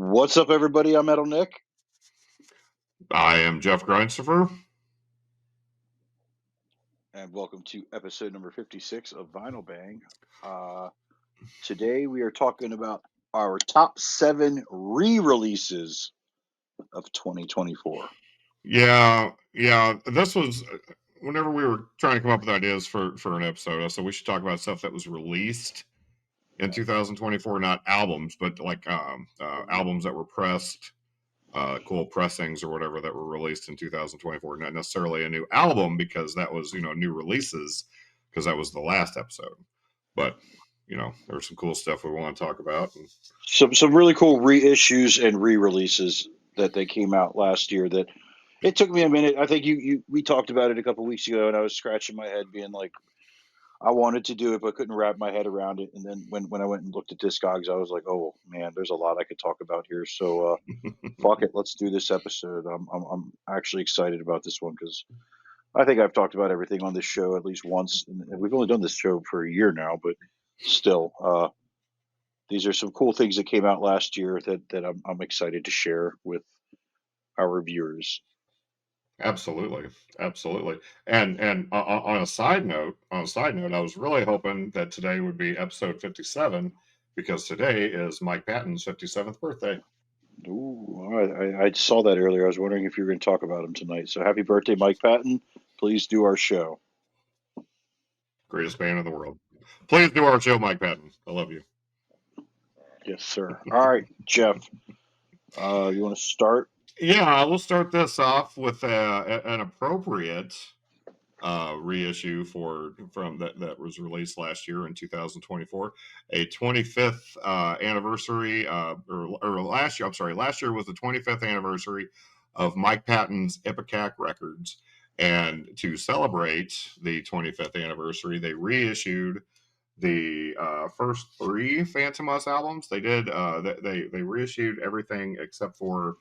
What's up, everybody? I'm Metal Nick. I am Jeff Grindstoffer. And welcome to episode number 56 of Vinyl Bang. Today we are talking about our top 7 re-releases of 2024. Yeah. This was whenever we were trying to come up with ideas for an episode. So we should talk about stuff that was released in 2024, not albums, but like albums that were pressed, cool pressings or whatever that were released in 2024. Not necessarily a new album because that was new releases because that was the last episode. But there's some cool stuff we want to talk about. Some really cool reissues and re-releases that they came out last year. That it took me a minute. I think we talked about it a couple weeks ago, and I was scratching my head, being like, I wanted to do it, but couldn't wrap my head around it. And then when I went and looked at Discogs, I was like, oh man, there's a lot I could talk about here. So fuck it, let's do this episode. I'm actually excited about this one because I think I've talked about everything on this show at least once, and we've only done this show for a year now, but still, these are some cool things that came out last year that I'm excited to share with our reviewers. Absolutely. And on a side note, I was really hoping that today would be episode 57 because today is Mike Patton's 57th birthday. Ooh, I saw that earlier. I was wondering if you were going to talk about him tonight. So happy birthday, Mike Patton. Please do our show. Greatest band in the world. Please do our show, Mike Patton. I love you. Yes, sir. All right, Jeff. You want to start? Yeah, we'll start this off with an appropriate reissue from that was released last year in 2024, a 25th anniversary, or last year. I'm sorry, last year was the 25th anniversary of Mike Patton's Ipecac Records, and to celebrate the 25th anniversary, they reissued the first 3 Phantomas albums. They did. They reissued everything except for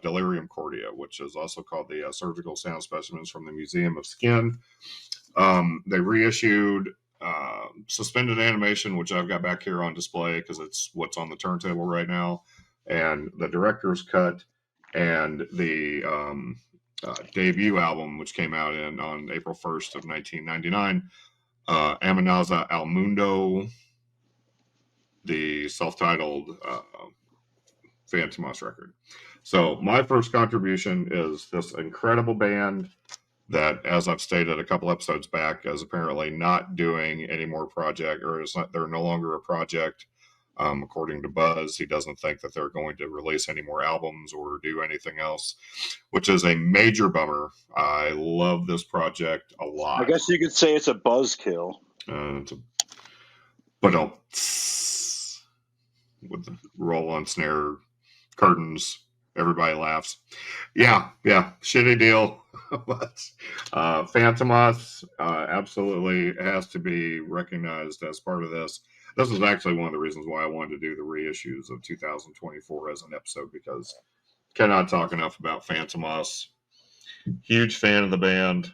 Delirium Cordia, which is also called the Surgical Sound Specimens from the Museum of Skin. They reissued Suspended Animation, which I've got back here on display because it's what's on the turntable right now, and the Director's Cut, and the debut album, which came out on April 1st of 1999, Amenaza Al Mundo, the self-titled Phantomas record. So my first contribution is this incredible band that, as I've stated a couple episodes back, is apparently not doing any more project, or they're no longer a project. According to Buzz, he doesn't think that they're going to release any more albums or do anything else, which is a major bummer. I love this project a I lot. guess you could say it's a buzzkill. But with the roll on snare curtains, everybody laughs. Yeah, shitty deal. But Phantomas absolutely has to be recognized as part of this. This is actually one of the reasons why I wanted to do the reissues of 2024 as an episode, because cannot talk enough about Phantomas. Huge fan of the band.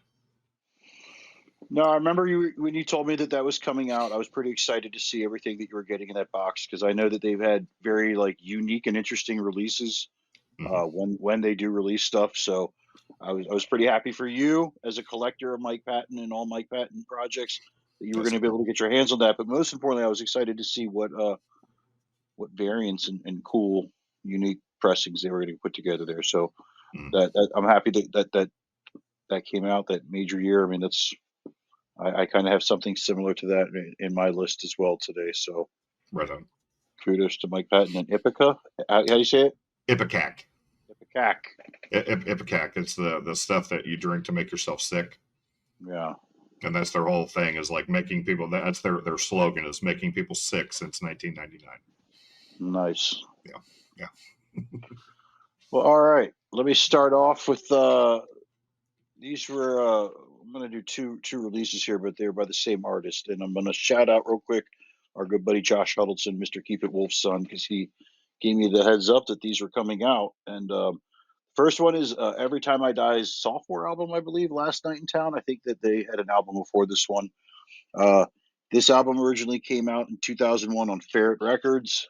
No, I remember when you told me that was coming out. I was pretty excited to see everything that you were getting in that box because I know that they've had very unique and interesting releases when they do release stuff. So I was pretty happy for you as a collector of Mike Patton and all Mike Patton projects that you were Yes, going to sir. be able to get your hands on that. But most importantly, I was excited to see what variants and cool, unique pressings they were going to put together there. So that I'm happy that came out that major year. I mean, I kind of have something similar to that in my list as well today. So Right on. kudos to Mike Patton and Ipica. How do you say it? Ipecac. Ipecac. Ipecac. It's the stuff that you drink to make yourself sick. Yeah. And that's their whole thing, is like making people. That's their slogan, is making people sick since 1999. Nice. Yeah. Well, all right. Let me start off with these were I'm gonna do two releases here, but they're by the same artist, and I'm gonna shout out real quick our good buddy Josh Huddleston, Mr. Keep It Wolf's son, because he gave me the heads up that these were coming out. And first one is Every Time I Die's sophomore album, I believe, Last Night in Town. I think that they had an album before this one. Uh, this album originally came out in 2001 on Ferret Records.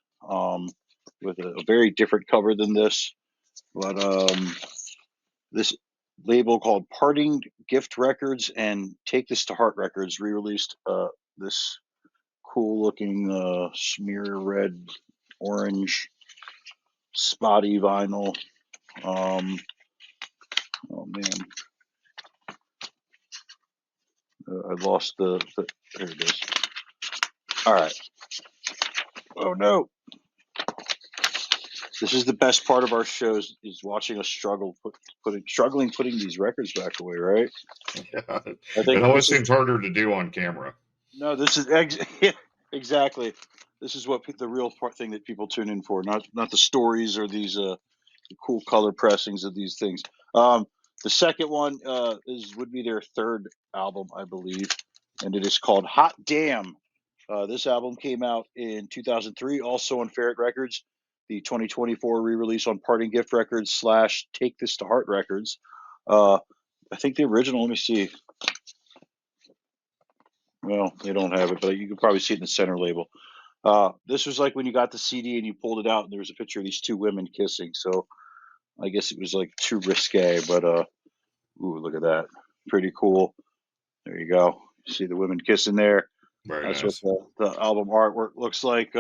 with a very different cover than this. But this label called Parting Gift Records and Take This to Heart Records re-released this cool looking smear red orange spotty vinyl. Oh man, I lost the. There it is. All right. Oh no. This is the best part of our shows is watching us struggling putting these records back away, right? Yeah. I It think always this is seems harder to do on camera. no, this is exactly. This is what the real thing that people tune in for, not the stories or these cool color pressings of these things. Um, the second one would be their third album, I believe, and it is called Hot Damn. This album came out in 2003, also on Ferret Records. The 2024 re-release on Parting Gift Records / Take This to Heart Records. I think the original. Let me see. Well, they don't have it, but you can probably see it in the center label. This was like when you got the CD and you pulled it out, and there was a picture of these two women kissing. So I guess it was like too risque, but ooh, look at that, pretty cool. There you go. You see the women kissing there. Very That's what nice. the album artwork looks like.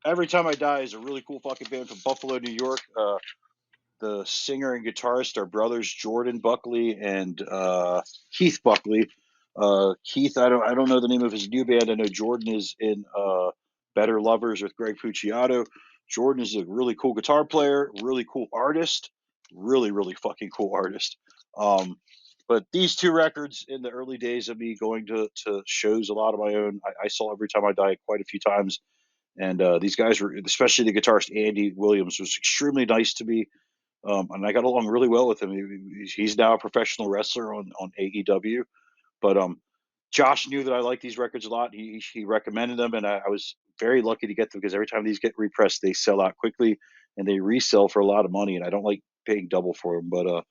Every Time I Die is a really cool fucking band from Buffalo, New York. The singer and guitarist are brothers Jordan Buckley and Keith Buckley. Keith, I don't know the name of his new band. I know Jordan is in Better Lovers with Greg Puciato. Jordan is a really cool guitar player, really cool artist, really fucking cool artist. But these two records in the early days of me going to shows, a lot of my own, I saw Every Time I Die quite a few times. And these guys were, especially the guitarist Andy Williams, was extremely nice to me. And I got along really well with him. He's now a professional wrestler on AEW. But Josh knew that I liked these records a lot. He recommended them, and I was very lucky to get them because every time these get repressed, they sell out quickly and they resell for a lot of money. And I don't like paying double for them. But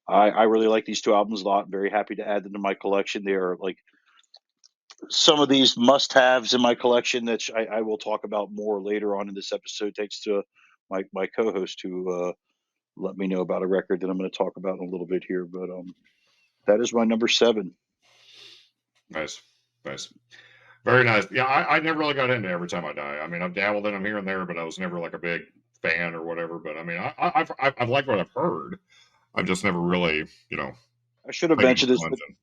I really like these two albums a lot. I'm very happy to add them to my collection. They are like some of these must-haves in my collection that I will talk about more later on in this episode. Thanks to my co-host who let me know about a record that I'm going to talk about in a little bit here. But that is my number 7. Nice. Nice. Very nice. Yeah, I never really got into Every Time I Die. I mean, I've dabbled in them here and there, but I was never like a big fan or whatever. But I mean, I've liked what I've heard. I've just never really, I should have taken the mentioned this, but plunge in.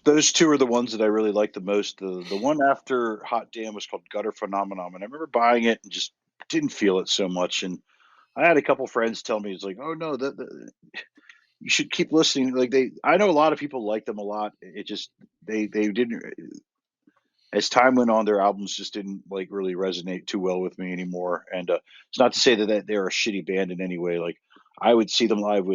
those two are the ones that I really like the most. The one after Hot Damn was called Gutter Phenomenon, and I remember buying it and just didn't feel it so much. And I had a couple friends tell me it's like, oh no, that you should keep listening. Like I know a lot of people like them a lot. It just they didn't. As time went on, their albums just didn't like really resonate too well with me anymore. And it's not to say that they're a shitty band in any way. Like I would see them live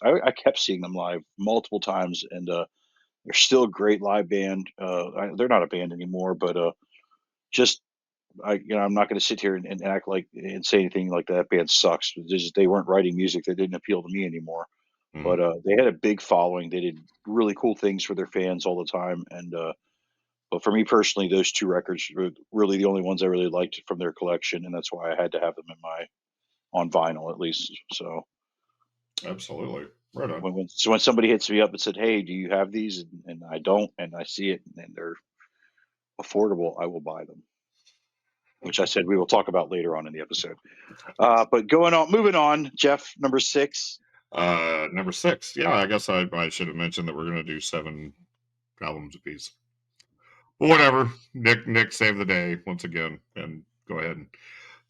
I kept seeing them live multiple times, and they're still a great live band. They're not a band anymore, but just I'm not going to sit here and act like and say anything like that band sucks. They weren't writing music that didn't appeal to me anymore. Mhm. But they had a big following. They did really cool things for their fans all the time, and but for me personally, those two records were really the only ones I really liked from their collection, and that's why I had to have them in my on vinyl at least. So Absolutely. Right on. when somebody hits me up and said, "Hey, do you have these?" and I don't, and I see it and they're affordable, I will buy them. Which I said we will talk about later on in the episode. But moving on, Jeff, number 6. Number 6. Yeah, I guess I should have mentioned that we're going to do 7 albums apiece. But whatever. Nick saved the day once again, and go ahead and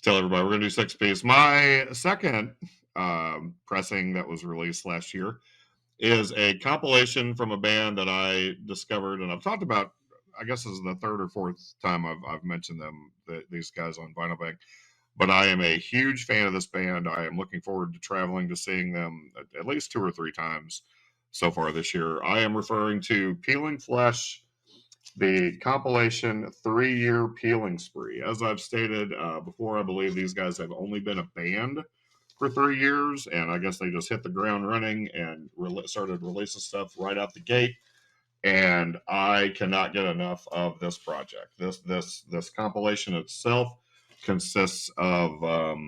tell everybody we're going to do 6 piece. My second pressing that was released last year is a compilation from a band that I discovered, and I've talked about. I guess this is the third or fourth time I've mentioned them, these guys on Vinyl Bank. But I am a huge fan of this band. I am looking forward to traveling to seeing them at least 2 or 3 times so far this year. I am referring to Peeling Flesh, the compilation 3-year peeling spree. As I've stated before, I believe these guys have only been a band for 3 years, and I guess they just hit the ground running and started releasing stuff right out the gate. And I cannot get enough of this project. This compilation itself consists of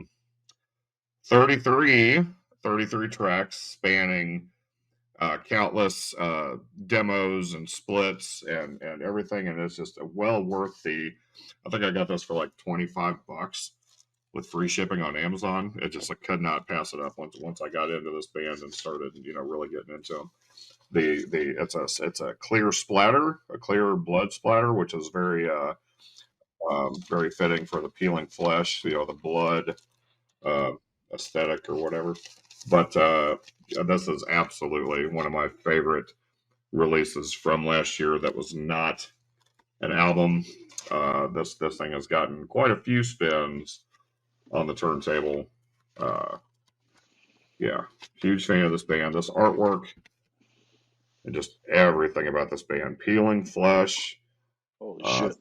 33, 33 tracks spanning countless demos and splits and everything, and it's just well worth the. I think I got this for like $25 with free shipping on Amazon. It just, I could not pass it up once I got into this band and started, really getting into them. It's a clear splatter, a clear blood splatter, which is very fitting for the peeling flesh, the blood uh, aesthetic or whatever. But this is absolutely one of my favorite releases from last year that was not an album. This thing has gotten quite a few spins on the turntable. Uh, yeah, huge fan of this band. This artwork and just everything about this band. Peeling Flesh, Holy uh, shit.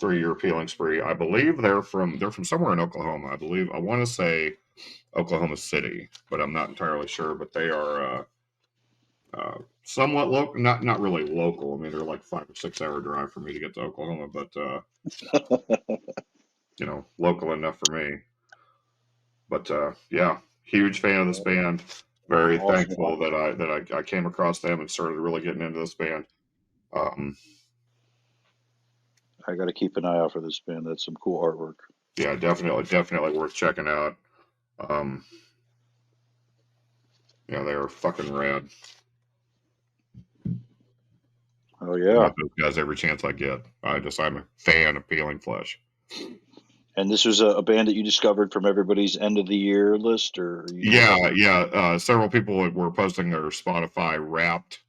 3-year peeling spree. I believe they're from somewhere in Oklahoma. I want to say Oklahoma City, but I'm not entirely sure. But they are somewhat local, not really local. I mean, they're like 5 or 6 hour drive for me to get to Oklahoma, but local enough for me. But yeah, huge fan of this band. Very Awesome. thankful that I came across them and started really getting into this band. Um, I got to keep an eye out for this band. That's some cool artwork. yeah, definitely worth checking out. Um, yeah, they are fucking rad. Oh I yeah. got those guys every chance I get. I'm a fan of Peeling Flesh. And this was a band that you discovered from everybody's end of the year list, or you just Yeah, happened yeah. Several people were posting their Spotify Wrapped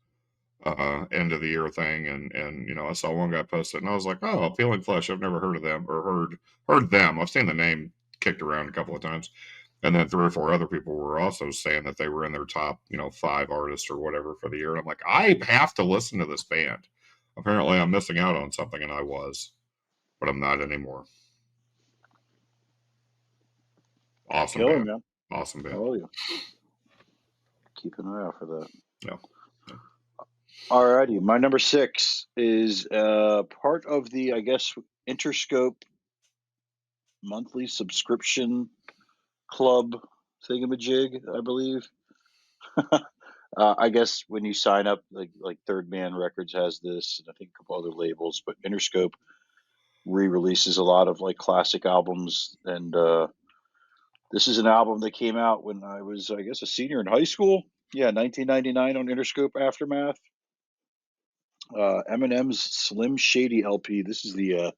end of the year thing, and I saw one guy post it, and I was like, oh, Peeling Flesh. I've never heard of them or heard them. I've seen the name kicked around a couple of times, and then 3 or 4 other people were also saying that they were in their top 5 artists or whatever for the year, and I'm like, I have to listen to this band. Apparently, I'm missing out on something, and I was, but I'm not anymore. Awesome killer, band. man. Awesome band. Oh yeah. Keep an eye out for that. Yeah. Alrighty, my number 6 is part of the, I guess, Interscope monthly subscription club thingamajig, I believe. I guess when you sign up, like Third Man Records has this, and I think a couple other labels, but Interscope re-releases a lot of like classic albums, and this is an album that came out when I was, I guess, a senior in high school. Yeah, 1999 on Interscope Aftermath. Eminem's Slim Shady LP. This is the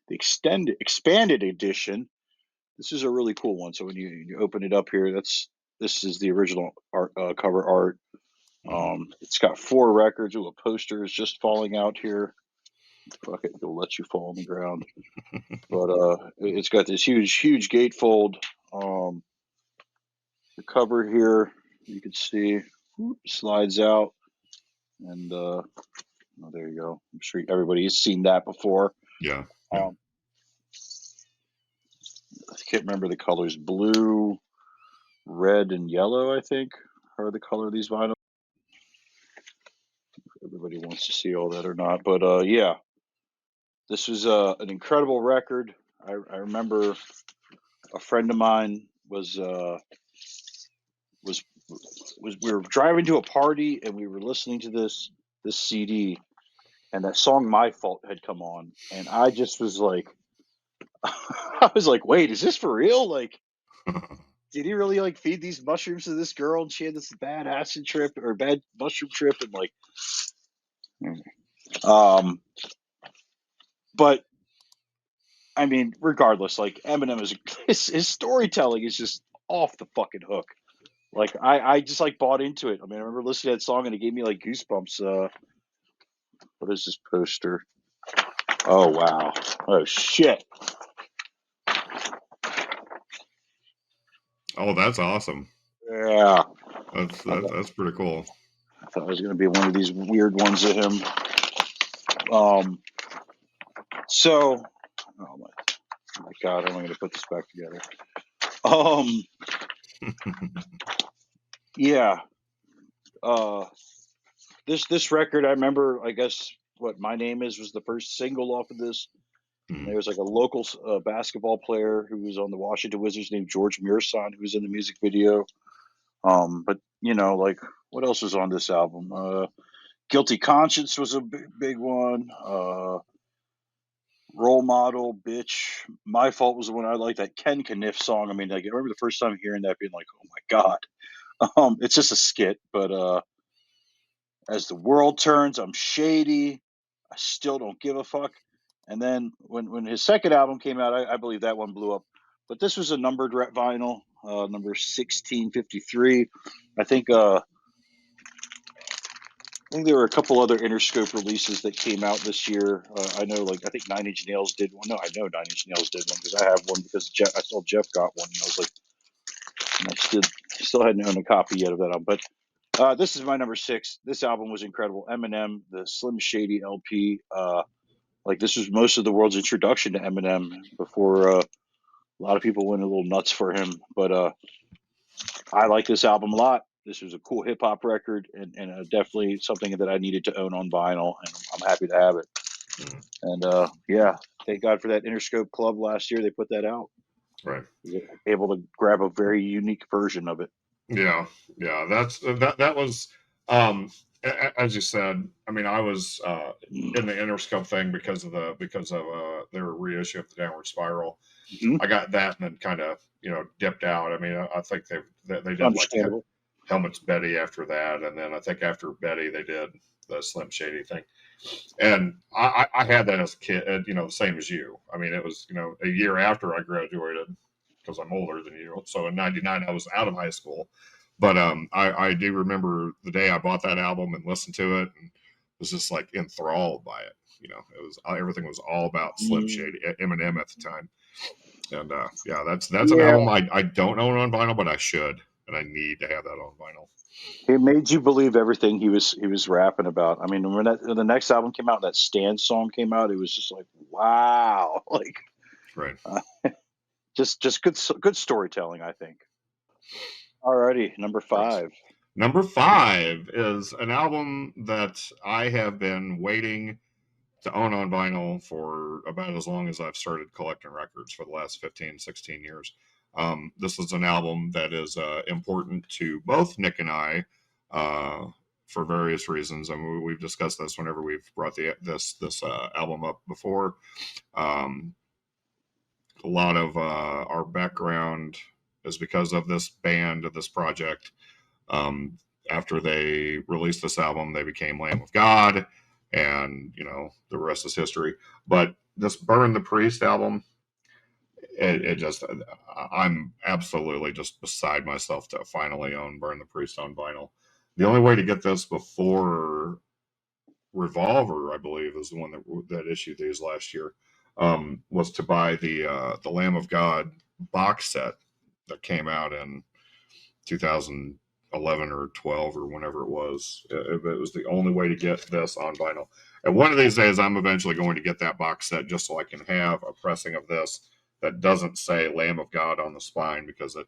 expanded edition. This is a really cool one. So when you open it up here, this is the original art, cover art. Mm-hmm. It's got 4 records. Ooh, a poster is just falling out here. Fuck it, it'll let you fall on the ground. But it's got this huge gatefold. The cover here, you can see, slides out, and oh, there you go. I'm sure everybody has seen that before. Yeah. Yeah. Um, I can't remember the colors. Blue, red, and yellow, I think, are the color of these vinyls. Everybody wants to see all that or not, but yeah, this was an incredible record. I remember a friend of mine was we were driving to a party and we were listening to this CD, and that song "My Fault" had come on, and I just was like, I was like, wait, is this for real? Like, did he really like feed these mushrooms to this girl and she had this bad acid trip or bad mushroom trip and like, um, but I mean, regardless, like Eminem is his storytelling is just off the fucking hook. Like I just like bought into it. I mean, I remember listening to that song and it gave me like goosebumps. What is this poster? Oh wow! Oh shit! Oh, that's awesome. Yeah, That's I that's, thought, that's pretty cool. I thought it was gonna be one of these weird ones of him. Um, so, oh my god, how am I gonna put this back together? Um, yeah. Uh, this record, I remember. I guess what My Name Is was the first single off of this. And Mhm. there was like a local basketball player who was on the Washington Wizards named George Murson, who was in the music video. But like what else was on this album? Guilty Conscience was a big one. Role Model, Bitch, My Fault was the one I liked. That Ken Kniff song. I mean, like, I remember the first time hearing that, being like, "Oh my god!" It's just a skit, but as the world turns, I'm shady. I still don't give a fuck. And then when his second album came out, I believe that one blew up. But this was a numbered vinyl, number 1653. I think uh, I think there were a couple other Interscope releases that came out this year. I know, like, I think Nine Inch Nails did one. No, I know Nine Inch Nails did one because I have one because I saw Jeff got one, and I was like, and I still hadn't owned a copy yet of that album. But this is my number 6. This album was incredible. Eminem, the Slim Shady LP. Like, this was most of the world's introduction to Eminem before a lot of people went a little nuts for him. But I like this album a lot. This was a cool hip hop record, and definitely something that I needed to own on vinyl, and I'm happy to have it. Mhm. And yeah, thank God for that Interscope Club last year. They put that out. Right. I was able to grab a very unique version of it. Yeah, yeah, that was um as you said. I mean, I was in the Interscope thing because of their reissue of the Downward Spiral. Mm-hmm. I got that and then kind of dipped out. I mean, I think they did like Understandable. Helmet's Betty after that, and then I think after Betty they did the Slim Shady thing. And I had that as a kid, the same as you. I mean, it was a year after I graduated because I'm older than you. So in '99 I was out of high school, but I do remember the day I bought that album and listened to it and was just like enthralled by it. It was everything was all about Slim Mm, Shady, Eminem at the time, and yeah, that's an yeah, album I don't own on vinyl, but I should, and I need to have that on vinyl. it made you believe everything he was rapping about. I mean, when the next album came out, that Stand song came out, it was just like, wow, like Right. uh, just good storytelling, I think. Alrighty, number Right. 5. Number 5 is an album that I have been waiting to own on vinyl for about as long as I've started collecting records for the last 15, 16 years. This is an album that is important to both Nick and I uh, for various reasons. I mean, we've discussed this whenever we've brought this album up before. Um, a lot of our background is because of this band, of this project. um, After they released this album, they became Lamb of God, and the rest is history. But this Burn the Priest album, it just I'm absolutely just beside myself to finally own Burn the Priest on vinyl. The only way to get this before Revolver, I believe, is the one that issued these last year, was to buy the Lamb of God box set that came out in 2011 or 12 or whenever it was. It was the only way to get this on vinyl. And one of these days, I'm eventually going to get that box set just so I can have a pressing of this that doesn't say Lamb of God on the spine, because it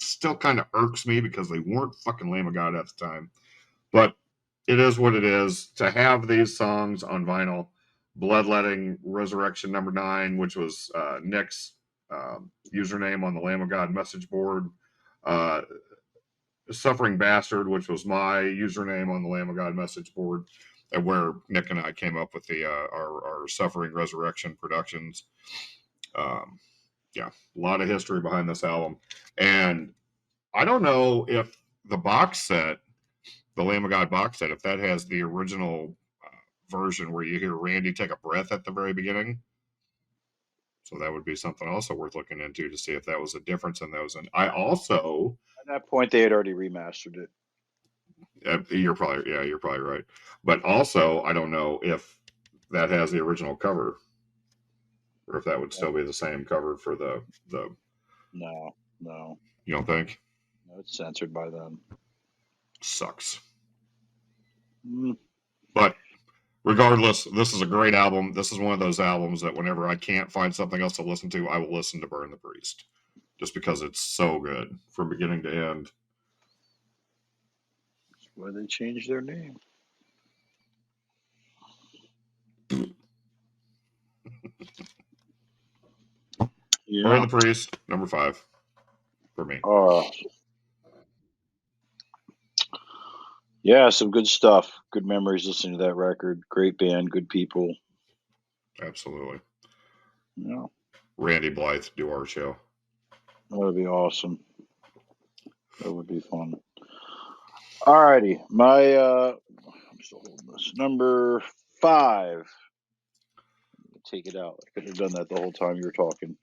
still kind of irks me because they weren't fucking Lamb of God at the time. But it is what it is. To have these songs on vinyl, Bloodletting, Resurrection number 9, which was Nick's username on the Lamb of God message board, uh, Suffering Bastard, which was my username on the Lamb of God message board, and where Nick and I came up with our Suffering Resurrection Productions. Um, yeah, a lot of history behind this album, and I don't know if the box set, the Lamb of God box set, if that has the original version where you hear Randy take a breath at the very beginning. So that would be something also worth looking into to see if that was a difference in those. And I also, At that point, they had already remastered it. you're probably right. But also, I don't know if that has the original cover, or if that would still be the same cover for the. No, no, You don't think? no, it's censored by them. Sucks. Mm, But regardless, this is a great album. This is one of those albums that whenever I can't find something else to listen to, I will listen to Burn the Priest, just because it's so good from beginning to end. that's why they changed their name. Burn Yeah. the Priest, number 5 for me. Uh, yeah, some good stuff. Good memories listening to that record. Great band, good people. Absolutely. Yeah, Randy Blythe, do our show. that would be awesome. That would be fun. Alrighty, I'm still holding this. Number 5. Take it out. I could have done that the whole time you were talking.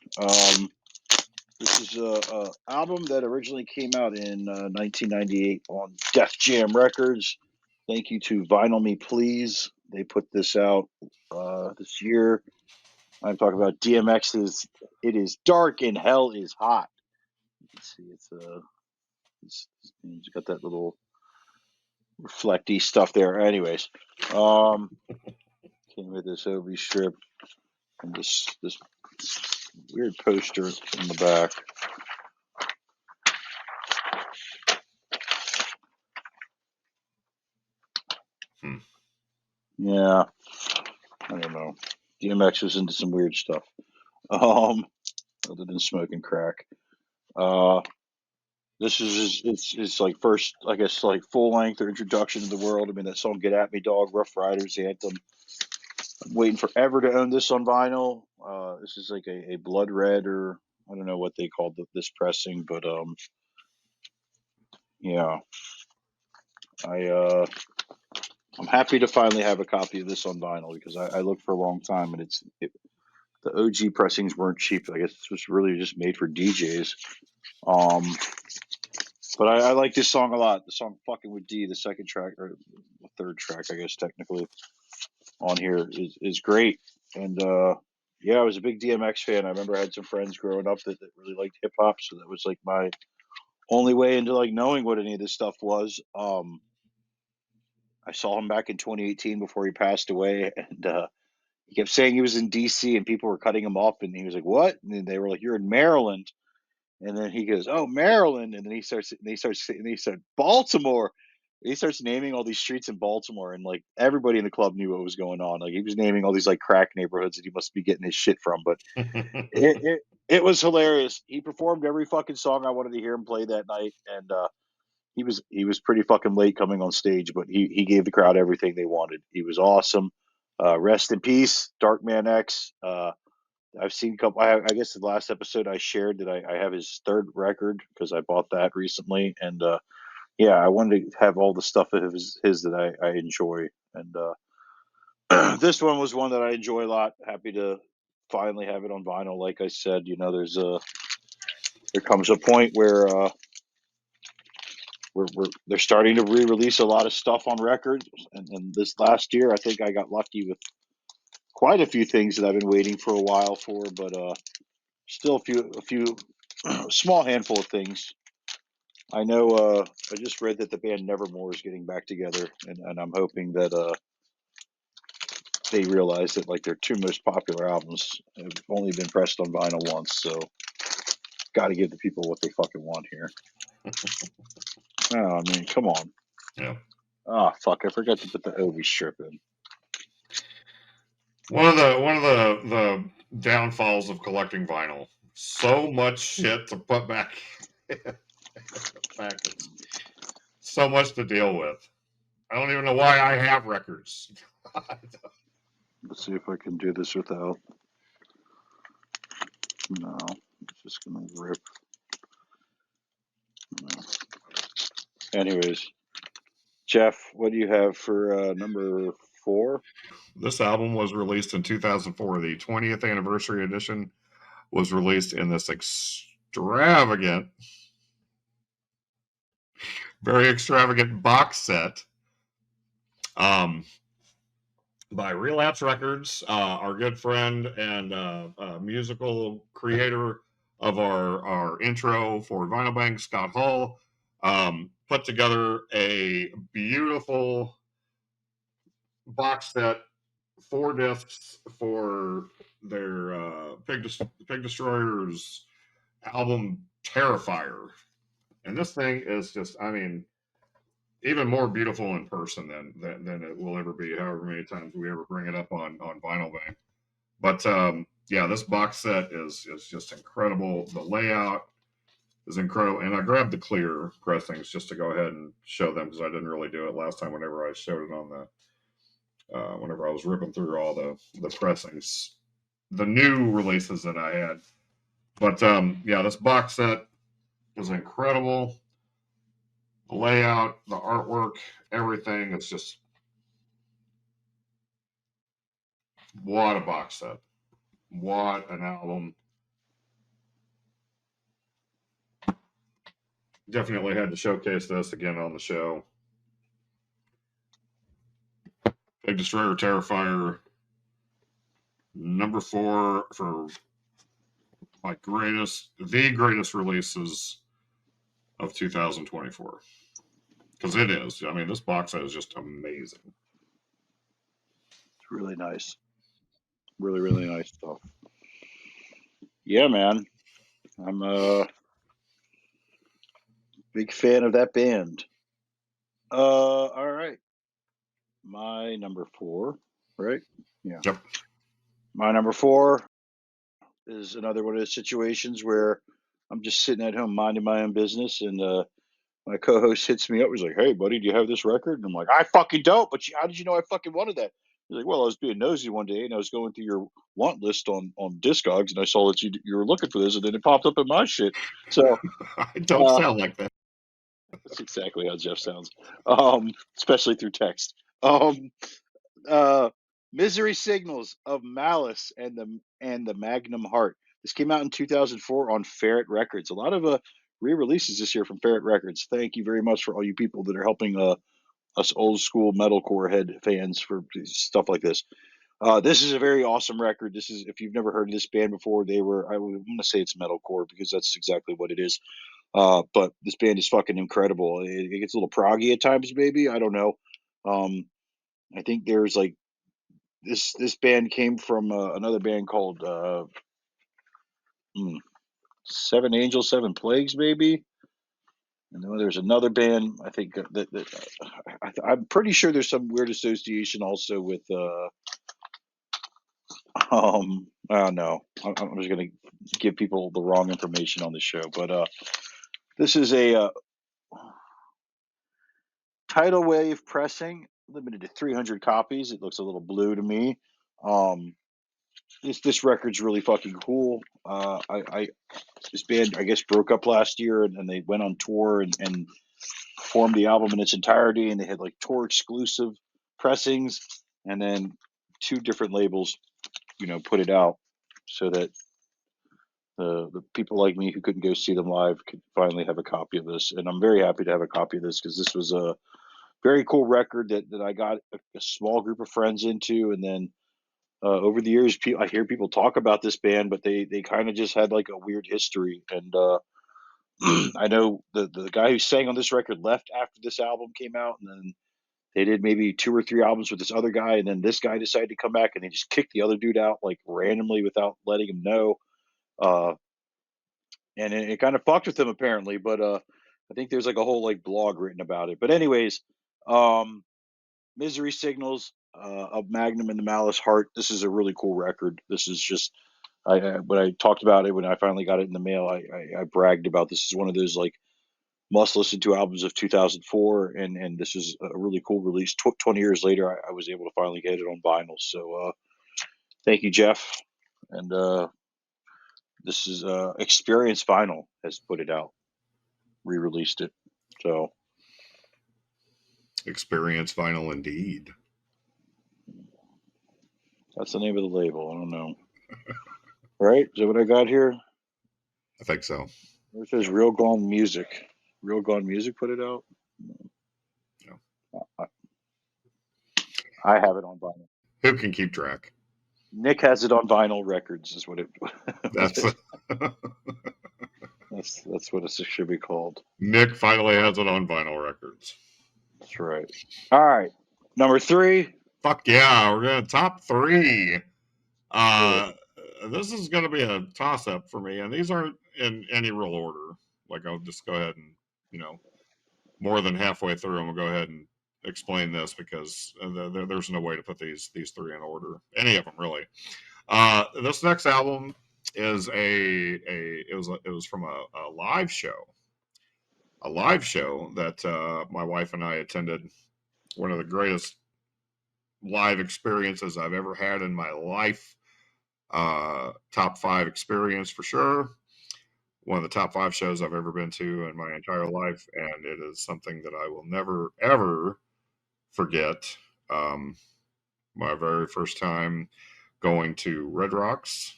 This is a album that originally came out in 1998 on Def Jam Records. Thank you to Vinyl Me Please. They put this out this year. I'm talking about DMX's "It Is Dark and Hell Is Hot." You can see he's got that little reflecty stuff there. Anyways, um, came with this OV strip and this weird poster in the back. Hmm. Yeah, I don't know. DMX was into some weird stuff. Um, other than smoking crack. Uh, this is it's like first, I guess, like full length or introduction to the world. I mean, that song "Get at Me, Dog," Rough Riders anthem. I'm waiting forever to own this on vinyl. This is like a blood red, or I don't know what they called this pressing, but yeah, I I'm happy to finally have a copy of this on vinyl because I looked for a long time and the OG pressings weren't cheap. I guess this was really just made for DJs. Um, but I like this song a lot. The song "Fucking with D," the second track or the third track, I guess technically on here is great. And yeah, I was a big DMX fan. I remember I had some friends growing up that really liked hip hop, so that was like my only way into like knowing what any of this stuff was. I saw him back in 2018 before he passed away, and he kept saying he was in DC, and people were cutting him off, and he was like, "What?" And they were like, "You're in Maryland." And then he goes, "Oh, Maryland," and then he said Baltimore. He starts naming all these streets in Baltimore, and like everybody in the club knew what was going on. Like he was naming all these like crack neighborhoods that he must be getting his shit from. But it was hilarious. He performed every fucking song I wanted to hear him play that night, and he was pretty fucking late coming on stage, but he gave the crowd everything they wanted. He was awesome. Rest in peace, Darkman X. I've seen a couple. I guess the last episode I shared that I have his third record because I bought that recently, and yeah, I wanted to have all the stuff of his that I enjoy, and this one was one that I enjoy a lot. Happy to finally have it on vinyl. Like I said, there comes a point where they're starting to re-release a lot of stuff on record, and this last year I think I got lucky with quite a few things that I've been waiting for a while for, but still a few small handful of things. I know. I just read that the band Nevermore is getting back together, and I'm hoping that they realize that like their two most popular albums have only been pressed on vinyl once, so got to give the people what they fucking want here. Oh, I mean, come on. Yeah. Oh fuck! I forgot to put the Obi strip in. One of the downfalls of collecting vinyl. So much shit to put back in the package. So much to deal with. I don't even know why I have records. Let's see if I can do this without. No, it's just gonna rip. No. Anyways, Jeff, what do you have for number 4? This album was released in 2004. The 20th anniversary edition was released in this extravagant, very extravagant box set um, by Relapse Records, our good friend and musical creator of our intro for Vinyl Bank, Scott Hall, put together a beautiful box set, 4 discs for their Pig Destroyers album Terrifier. And this thing is just, I mean, even more beautiful in person than it will ever be, however many times we ever bring it up on Vinyl Bank. But yeah, this box set is just incredible. The layout is incredible, and I grabbed the clear pressings just to go ahead and show them because I didn't really do it last time. Whenever I showed it on the whenever I was ripping through all the pressings, the new releases that I had. But yeah, this box set is incredible. The layout, the artwork, everything. It's just what a box set. What an album. Definitely had to showcase this again on the show. Big Destroyer Terrifier, number 4 for the greatest releases of 2024. Because it is. I mean, this box set is just amazing. It's really nice. Really, really nice stuff. Yeah, man. I'm a big fan of that band. All right. My number 4, right? Yeah. Yep. My number 4 is another one of those situations where I'm just sitting at home minding my own business, and my co-host hits me up. He's like, "Hey, buddy, do you have this record?" And I'm like, "I fucking don't." But how did you know I fucking wanted that? He's like, "Well, I was being nosy one day, and I was going through your want list on Discogs, and I saw that you were looking for this, and then it popped up in my shit." So I don't uh, sound like that. that's exactly how Jeff sounds, especially through text. Uh, Misery Signals of Malice and the Magnum Heart. This came out in 2004 on Ferret Records. A lot of re-releases this year from Ferret Records. Thank you very much for all you people that are helping us old school metalcore head fans for stuff like this. This is a very awesome record. This is, if you've never heard of this band before, I'm going to say it's metalcore because that's exactly what it is. But this band is fucking incredible. It gets a little proggy at times, maybe. I don't know. Um, I think there's like this band came from another band called hmm, Seven Angels, Seven Plagues, maybe. And then there's another band. I think I'm pretty sure there's some weird association also with. I don't know. I'm just gonna give people the wrong information on the show, but this is a tidal wave pressing, limited to 300 copies. It looks a little blue to me. Um, this record's really fucking cool. I this band I guess broke up last year, and they went on tour and performed the album in its entirety, and they had like tour exclusive pressings, and then 2 different labels, put it out so that the people like me who couldn't go see them live could finally have a copy of this. And I'm very happy to have a copy of this because this was a very cool record that I got a small group of friends into, and then over the years, I hear people talk about this band, but they kind of just had like a weird history. And I know the guy who sang on this record left after this album came out, and then they did maybe 2 or 3 albums with this other guy, and then this guy decided to come back, and they just kicked the other dude out like randomly without letting him know. Uh, and it kind of fucked with him apparently, but I think there's like a whole like blog written about it. But anyways, um, Misery Signals of Magnum and the Malice Heart. This is a really cool record. This is just when I talked about it when I finally got it in the mail. I bragged about this is one of those like must listen to albums of 2004, and this is a really cool release. 20 years later, I was able to finally get it on vinyl. So thank you, Jeff. And this is Experience Vinyl has put it out, re-released it. So Experience vinyl indeed. that's the name of the label. I don't know. Right? Is that what I got here? I think so. It says Yep. Real Gone Music. Real Gone Music put it out. Yep. I, I have it on vinyl. Who can keep track? Nick has it on vinyl records. Is what it. What That's that's what it should be called. Nick finally has it on vinyl records. That's right. All right. Number 3. Fuck yeah, we're gonna top 3. Let's do it. Uh, this is gonna be a toss up for me, and these aren't in any real order. Like I'll just go ahead and you know more than halfway through, I'm gonna go ahead and explain this because there's no way to put these 3 in order. Any of them really. This next album is it was from a live show that my wife and I attended. One of the greatest live experiences I've ever had in my life. Top five experience for sure. One of the top five shows I've ever been to in my entire life, and it is something that I will never ever forget. Um, my very first time going to Red Rocks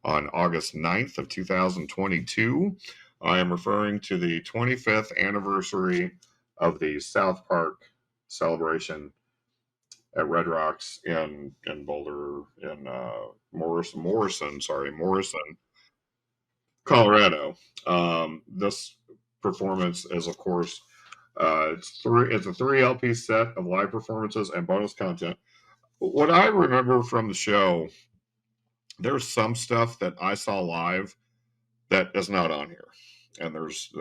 on August 9th of 2022. I am referring to the 25th anniversary of the South Park celebration at Red Rocks in Boulder in Morrison, Colorado. This performance is, of course, it's a three LP set of live performances and bonus content. What I remember from the show, there's some stuff that I saw live that is not on here, and there's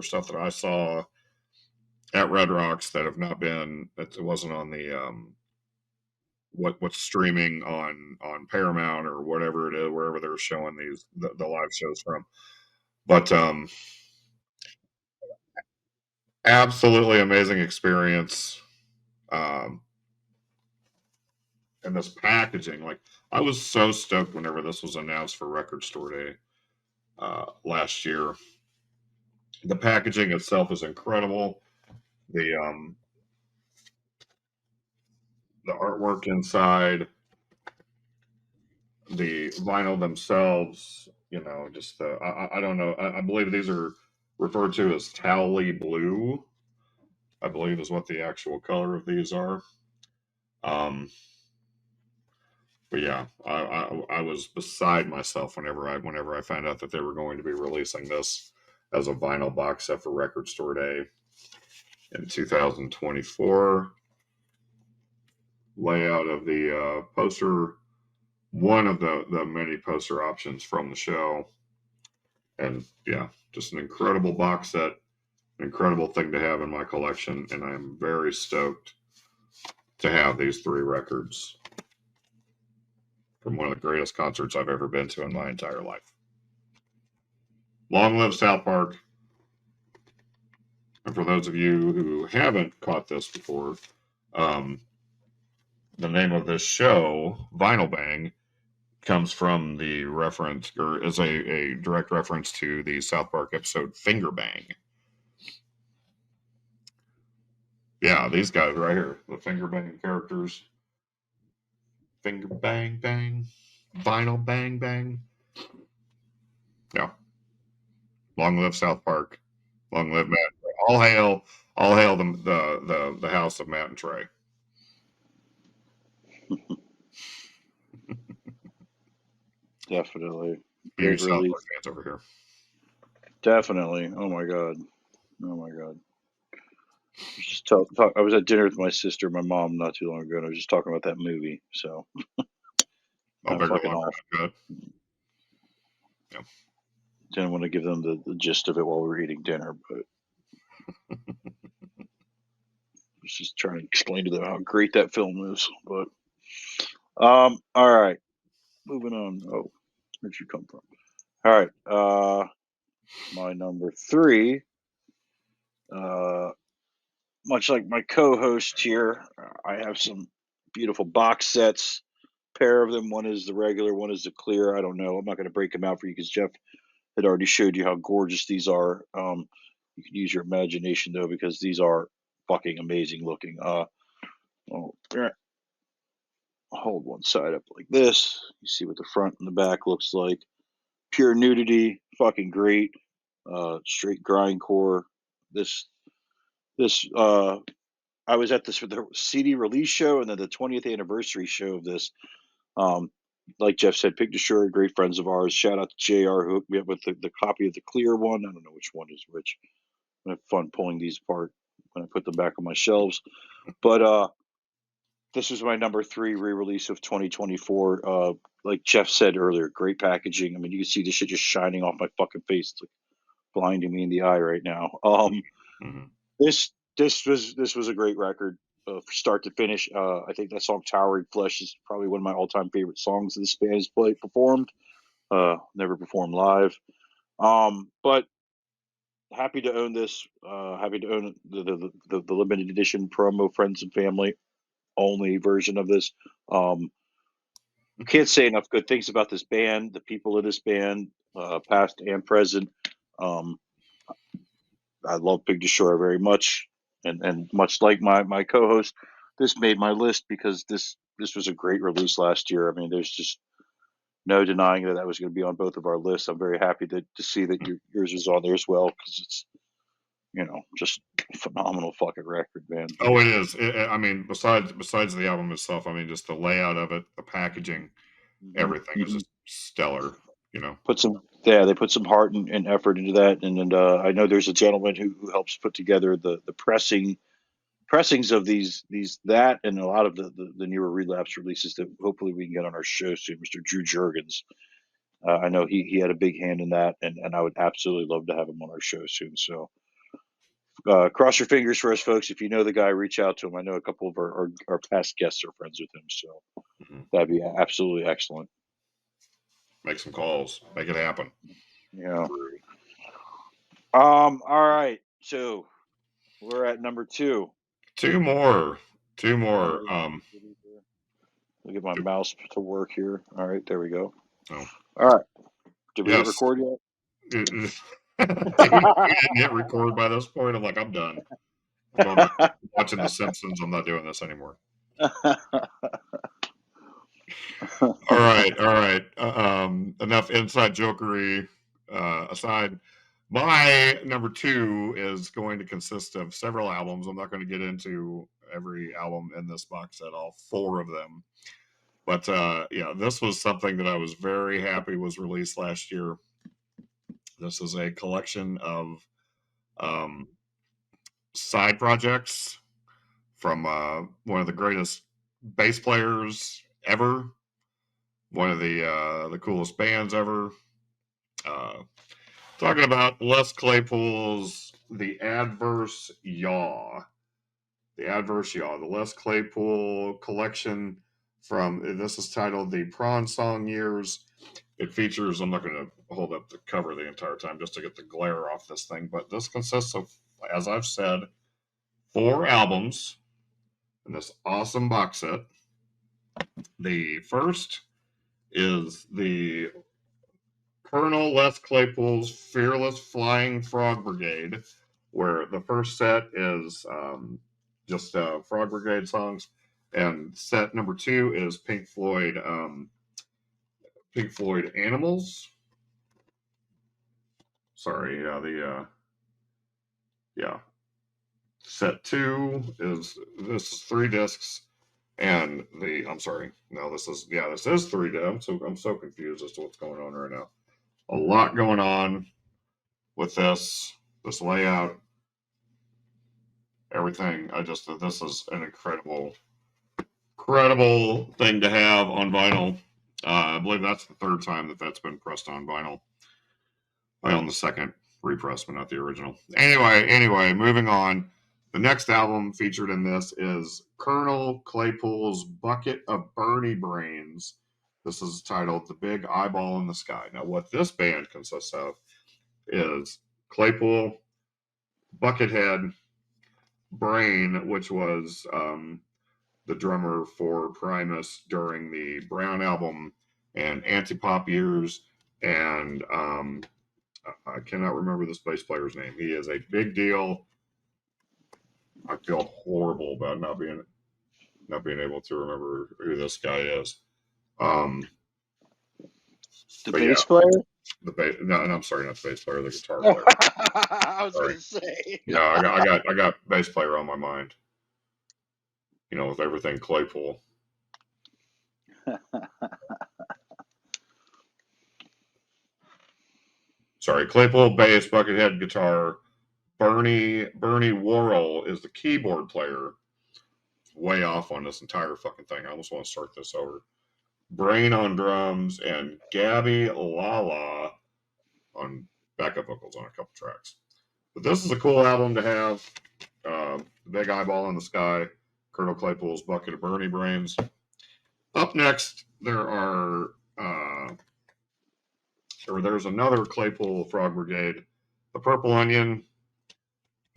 stuff that I saw at Red Rocks that have not been that it wasn't on the what's streaming on Paramount or whatever it is, wherever they're showing the live shows from. But absolutely amazing experience. Um, and this packaging, like I was so stoked whenever this was announced for Record Store Day last year. The packaging itself is incredible. The the artwork inside, the vinyl themselves, just I don't know. I believe these are referred to as towely blue. I believe is what the actual color of these are. Um, but yeah, I was beside myself whenever I found out that they were going to be releasing this as a vinyl box set for Record Store Day in 2024. Layout of the poster, one of the many poster options from the show, and yeah, just an incredible box set, an incredible thing to have in my collection, and I'm very stoked to have these three records from one of the greatest concerts I've ever been to in my entire life. Long live South Park. And for those of you who haven't caught this before, um, the name of this show, Vinyl Bang, comes from the reference, or is a direct reference to the South Park episode Finger Bang. Yeah, these guys right here, the Finger Bang characters. Finger Bang Bang, Vinyl Bang Bang. Yeah, long live South Park. Long live Matt. All hail the house of Matt and Trey. Definitely. Great Huge South Park release. fans over here. Definitely. Oh my god. Oh my god. I was at dinner with my sister and my mom not too long ago, and I was just talking about that movie. So Oh, I'm bigger, fucking longer, off. good. Yeah. Didn't want to give them the gist of it while we were eating dinner, but I was just trying to explain to them how great that film is. But all right, moving on. Oh, where'd you come from? All right, my number three. Uh, much like my co-host here, I have some beautiful box sets. Pair of them. One is the regular, one is the clear. I don't know. I'm not going to break them out for you because Jeff had already showed you how gorgeous these are. You can use your imagination though because these are fucking amazing looking. Oh, hold one side up like this. You see what the front and the back looks like. Pure nudity, fucking great. Straight grindcore. This this I was at this for the CD release show and then the 20th anniversary show of this. Um, like Jeff said, Pig Destroyer, great friends of ours. Shout out to JR who hooked me up with the copy of the clear one. I don't know which one is which. I have fun pulling these apart when I put them back on my shelves. But this was my number three re-release of 2024. Like Jeff said earlier, great packaging. I mean, you can see this shit just shining off my fucking face. It's like blinding me in the eye right now. Mm-hmm. This was a great record. start to finish. I think that song "Towering Flesh" is probably one of my all-time favorite songs this band has performed. Never performed live. But happy to own this. Happy to own the limited edition promo friends and family only version of this. Um, can't say enough good things about this band, the people of this band, past and present. Um, I love Big Destroyer very much, and much like my co-host, this made my list because this was a great release last year. I mean, there's just no denying that was going to be on both of our lists. I'm very happy to see that yours is on there as well because it's just a phenomenal fucking record, man. Oh, it is. I mean, besides the album itself, I mean, just the layout of it, the packaging, Hmm. everything is Hmm. just stellar. You know. They put some heart and effort into that, and I know there's a gentleman who helps put together the pressings of these that and a lot of the newer relapse releases that hopefully we can get on our show soon. Mr. Drew Jurgens, I know he had a big hand in that, and I would absolutely love to have him on our show soon. So cross your fingers for us, folks. If you know the guy, reach out to him. I know a couple of our past guests are friends with him, so Mhm. that'd be absolutely excellent. Make some calls, make it happen. Yeah. All right. So we're at number two. Two more, two Let more. me get my mouse to work here. All right, there we go. Oh, All right. Did we hit yes. record yet? Dude, we didn't hit record by this point. I'm like, I'm done. I'm going back to watching The Simpsons. I'm not doing this anymore. All right, all right. Enough inside jokery aside. My number two is going to consist of several albums. I'm not going to get into every album in this box set, all four of them. But yeah, this was something that I was very happy was released last year. This is a collection of um, side projects from one of the greatest bass players ever, one of the coolest bands ever. Uh, Talking about Les Claypool's The Adverse Yaw. The Adverse Yaw, the Les Claypool collection from, this is titled The Prawn Song Years. It features, I'm not going to hold up the cover the entire time just to get the glare off this thing, but this consists of, as I've said, four albums in this awesome box set. The first is the Colonel Les Claypool's Fearless Flying Frog Brigade, where the first set is just Frog Brigade songs, and set number two is Pink Floyd Animals. Sorry, yeah. Set two is this is three discs, and I'm sorry, no, this is three discs. I'm so confused as to what's going on right now. A lot going on with this layout, everything. This is an incredible thing to have on vinyl. I believe that's the third time that's been pressed on vinyl. I own the second repress, but not the original. Anyway, moving on. The next album featured in this is Colonel Claypool's Bucket of Bernie Brains. This is titled The Big Eyeball in the Sky. Now, what this band consists of is Claypool, Buckethead, Brain, which was the drummer for Primus during the Brown album and Antipop years, and I cannot remember this bass player's name. He is a big deal. I feel horrible about not being able to remember who this guy is. Um, The but yeah, bass player? the bass. No, I'm sorry, not the bass player, the guitar player. I was Sorry. gonna say. Yeah, I got bass player on my mind. You know, with everything Claypool. Sorry, Claypool bass, Buckethead guitar. Bernie Worrell is the keyboard player. Way off on this entire fucking thing. I almost want to start this over. Brain on drums and Gabby Lala on backup vocals on a couple tracks. But this is a cool album to have. Big Eyeball in the Sky. Colonel Claypool's Bucket of Bernie Brains. Up next, there's another Claypool Frog Brigade, The Purple Onion,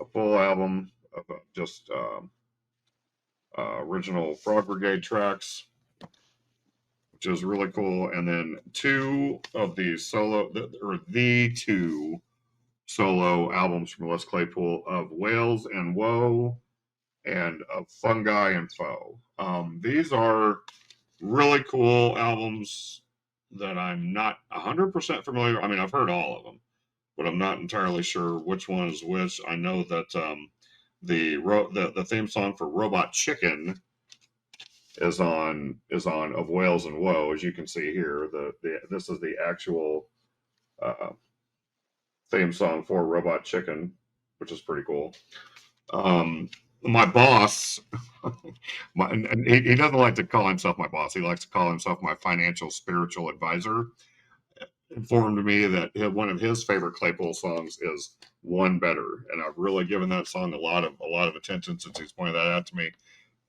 a full album of just original Frog Brigade tracks, which is really cool. And then two of these the two solo albums from Les Claypool of Whales and Woe and of Fungi and Foe. These are really cool albums that I'm not 100% familiar. I mean, I've heard all of them, but I'm not entirely sure which one is which. I know that the theme song for Robot Chicken is on of Whales and Woe, as you can see here. This is the actual uh, theme song for Robot Chicken, which is pretty cool. My boss, and he doesn't like to call himself my boss. He likes to call himself my financial spiritual advisor. Informed me that one of his favorite Claypool songs is "One Better," and I've really given that song a lot of attention since he's pointed that out to me.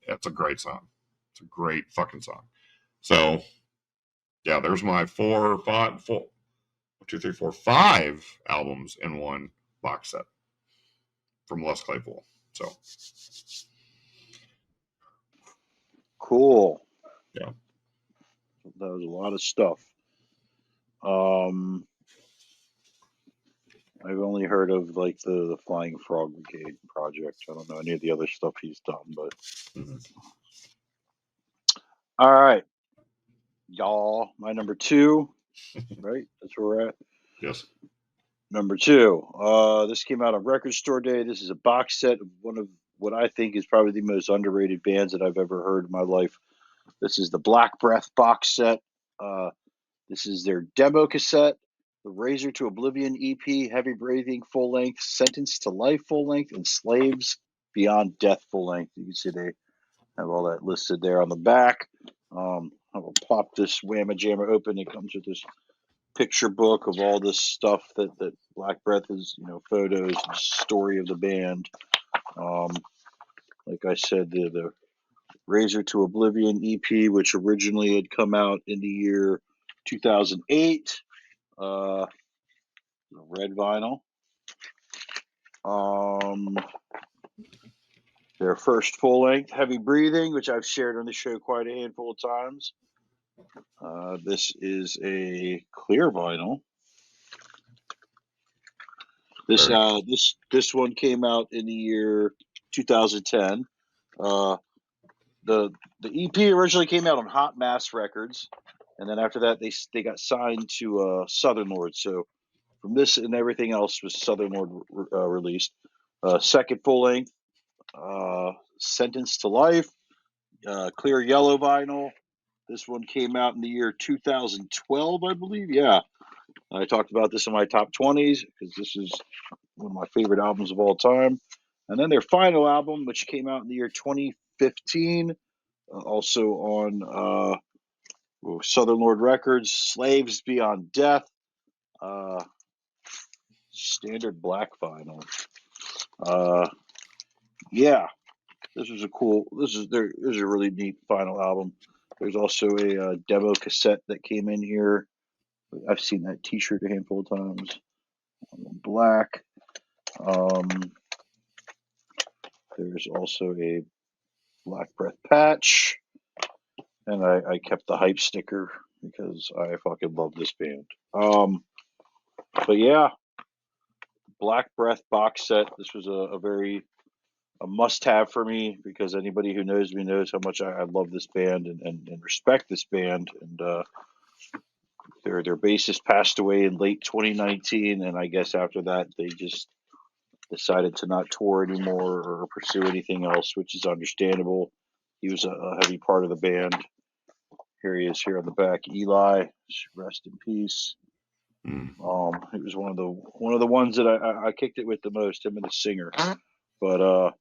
It's a great song. It's a great fucking song. So yeah, there's my four, five, four, 2, 3, 4, 5 albums in one box set from Les Claypool. So Cool. yeah. That was a lot of stuff. Um, I've only heard of like the Flying Frog Brigade project. I don't know any of the other stuff he's done, but Mhm. all right, y'all. My number two, right? That's where we're at. Yes. Number two. This came out on Record Store Day. This is a box set of one of what I think is probably the most underrated bands that I've ever heard in my life. This is the Black Breath box set. Uh, this is their demo cassette, the Razor to Oblivion EP, Heavy Breathing full length, Sentence to Life full length, and Slaves Beyond Death full length. You can see they have all that listed there on the back. I will pop this Whamma Jammer open. It comes with this picture book of all this stuff that Black Breath is, photos, story of the band. Um, like I said, the Razor to Oblivion EP, which originally had come out in the year 2008, red vinyl. Um, their first full length, Heavy Breathing, which I've shared on the show quite a handful of times. This is a clear vinyl. This Very uh, this one came out in the year 2010. Uh, the the EP originally came out on Hot Mass Records, and then after that they got signed to Southern Lord. So from this and everything else was Southern Lord released. Second full length, Sentence to Life, clear yellow vinyl. This one came out in the year 2012, I believe. Yeah, I talked about this in my top 20s because this is one of my favorite albums of all time. And then their final album, which came out in the year 2015, also on Southern Lord Records, Slaves Beyond Death, uh, standard black vinyl. Uh, yeah, this is a really neat final album. There's also a demo cassette that came in here. I've seen that T-shirt a handful of times. Black. Um, there's also a Black Breath patch, and I kept the hype sticker because I fucking love this band. But yeah, Black Breath box set. This was a must have for me because anybody who knows me knows how much I love this band and respect this band. And their bassist passed away in late 2019, and I guess after that they just decided to not tour anymore or pursue anything else, which is understandable. He was a heavy part of the band. Here he is here on the back. Eli, rest in peace. Mm. He was one of the ones that I kicked it with the most. Him and the singer. But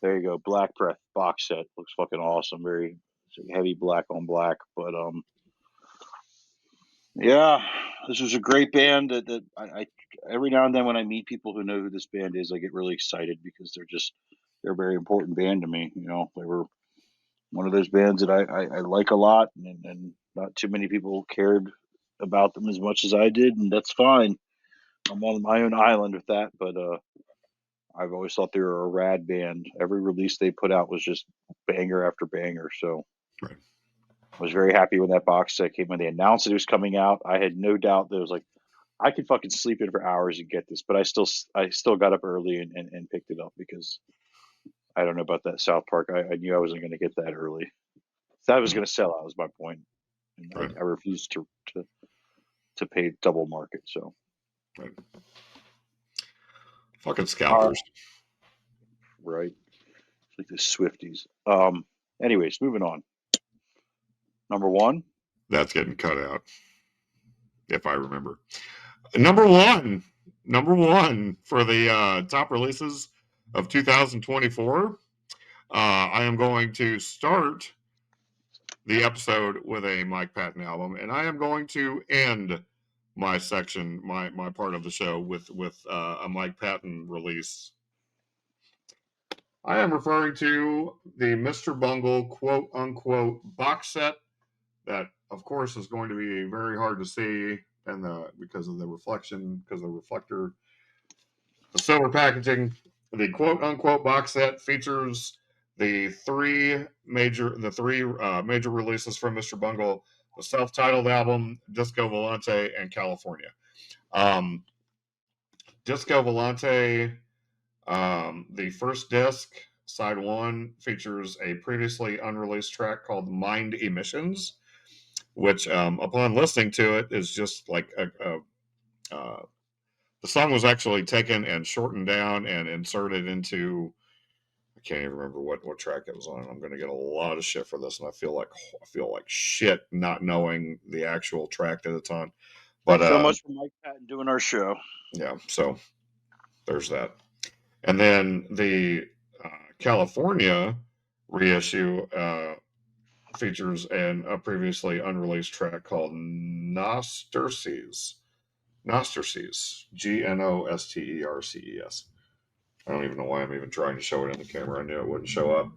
there you go. Black Breath box set looks fucking awesome. Very heavy black on black. But yeah, this was a great band that I every now and then when I meet people who know who this band is, I get really excited because they're just they're a very important band to me. You know, they were one of those bands that I like a lot, and not too many people cared about them as much as I did, and that's fine. I'm on my own island with that, but I've always thought they were a rad band. Every release they put out was just banger after banger. So Right. I was very happy when that box set came when they announced it was coming out. I had no doubt that it was like I could fucking sleep in for hours and get this, but I still got up early and picked it up because I don't know about that South Park. I knew I wasn't going to get that early. That was Mm, going to sell out was my point, and right. I refused to to pay double market. So Right. Fucking all scalpers. right, it's like the Swifties. Anyways, moving on. Number one. That's getting cut out, if I remember. Number one. Number one for the top releases of 2024. I am going to start the episode with a Mike Patton album, and I am going to end my section, my part of the show with a Mike Patton release. I am referring to the Mr. Bungle quote unquote box set that, of course, is going to be very hard to see, and because of the reflection, because of the reflector, the silver packaging. The quote unquote box set features the three major releases from Mr. Bungle: the self-titled album, Disco Volante, and California. Um, Disco Volante, the first disc, side one, features a previously unreleased track called Mind Emissions, which, upon listening to it, is just like the song was actually taken and shortened down and inserted into. I can't even remember what track it was on. I'm going to get a lot of shit for this, and I feel like shit not knowing the actual track that it's on. But So much for Mike Patton doing our show. yeah, so there's that. And then the California reissue features a previously unreleased track called Nosterces. Nosterces. Gnosterces. I don't even know why I'm even trying to show it in the camera. I knew it wouldn't show up.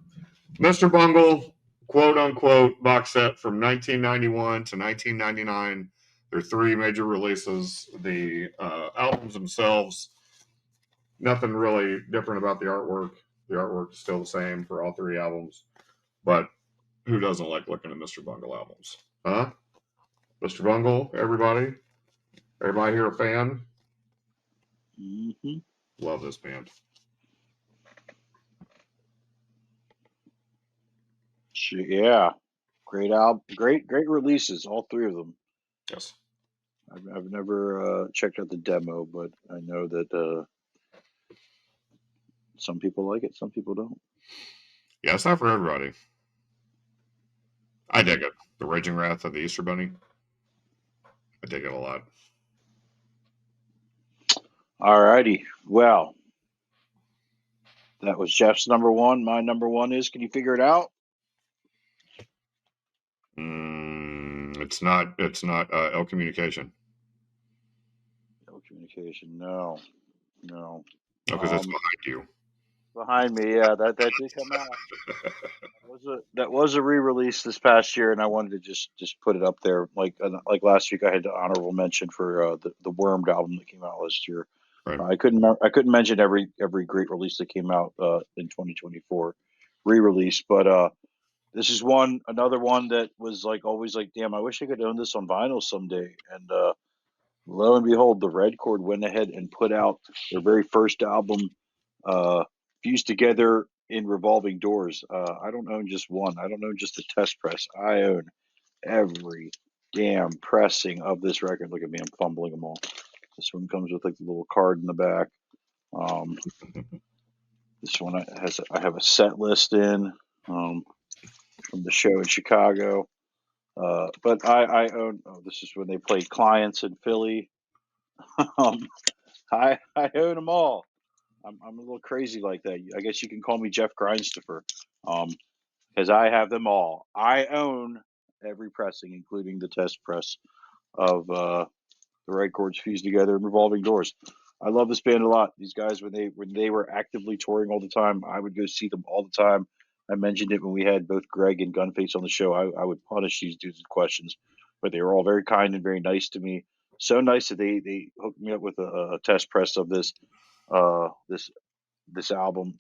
Mr. Bungle, quote unquote, box set from 1991 to 1999. There are three major releases. The albums themselves, nothing really different about the artwork. The artwork is still the same for all three albums. But who doesn't like looking at Mr. Bungle albums? Huh? Mr. Bungle, everybody? Everybody here a fan? Mm-hmm. Love this band. Yeah, great album, great releases, all three of them. Yes. I've never checked out the demo, but I know that some people like it, some people don't. Yeah, it's not for everybody. I dig it. The Raging Wrath of the Easter Bunny. I dig it a lot. Alrighty, well, that was Jeff's number one. My number one is, can you figure it out? It's not. It's not L Communication. No communication. No, no. Because it's Um, behind you. behind me, yeah, that did come out. That was a re-release this past year, and I wanted to just put it up there. Like last week, I had the honorable mention for the Wormed album that came out last year. Right. I couldn't mention every great release that came out in 2024 re-release, but this is another one that was like always like, damn, I wish I could own this on vinyl someday. And lo and behold, the Red Chord went ahead and put out their very first album, uh, fused together in revolving doors. I don't own just one. I don't own just the test press. I own every damn pressing of this record. Look at me, I'm fumbling them all. This one comes with like the little card in the back. Um, this one I have a set list in from the show in Chicago. But I own. Oh, this is when they played Clients in Philly. um, I own them all. I'm a little crazy like that. I guess you can call me Jeff Grindstoffer, because I have them all. I own every pressing, including the test press of the Red Chords fused together in revolving doors. I love this band a lot. These guys, when they were actively touring all the time, I would go see them all the time. I mentioned it when we had both Greg and Gunface on the show. I would punish these dudes with questions, but they were all very kind and very nice to me. So nice that they hooked me up with a test press of uh, this this album.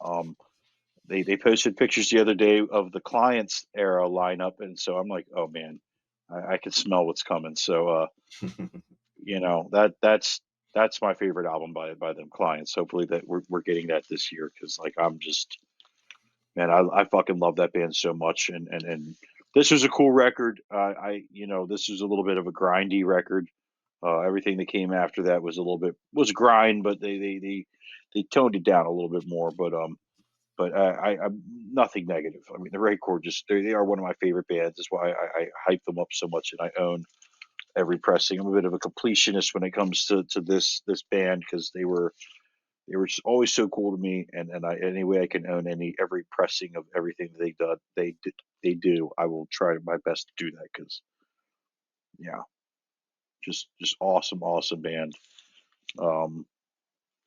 They posted pictures the other day of the Clients era lineup, and so I'm like, oh man, I can smell what's coming. So that's my favorite album by them Clients. Hopefully that we're getting that this year because like I'm just man, I fucking love that band so much, and this was a cool record. This was a little bit of a grindy record. Everything that came after that was a little bit was grind, but they toned it down a little bit more. But I'm nothing negative. I mean, the Record just they are one of my favorite bands. That's why I hype them up so much, and I own every pressing. I'm a bit of a completionist when it comes to this band because they were just always so cool to me, and any way I can own every pressing of everything they do, I will try my best to do that because yeah, just awesome band. Um,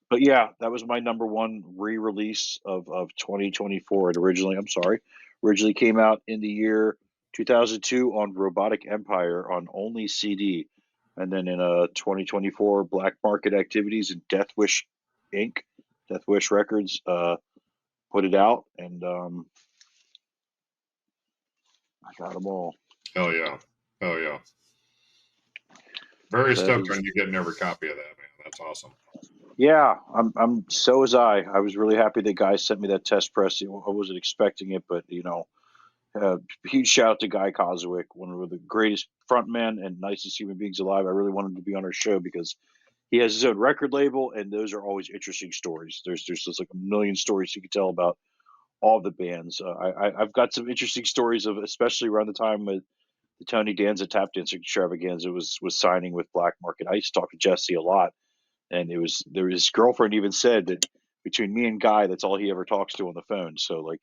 but yeah, that was my number one re-release of 2024. It originally came out in the year 2002 on Robotic Empire on only CD, and then in 2024 Black Market Activities and Death Wish Inc. Death Wish Records put it out, and I got them all. Hell yeah. Hell yeah. Very So that stoked was on you getting every copy of that, man. That's awesome. yeah. I'm so was I. I was really happy the guy sent me that test press. I wasn't expecting it, but huge shout out to Guy Kozwick, one of the greatest frontmen and nicest human beings alive. I really wanted him to be on our show because he has his own record label, and those are always interesting stories. There's just like a million stories you could tell about all the bands. I've got some interesting stories of, especially around the time with the Tony Danza Tap Dancing Extravaganza was signing with Black Market. I used to talk to Jesse a lot, and his girlfriend even said that between me and Guy, that's all he ever talks to on the phone. So like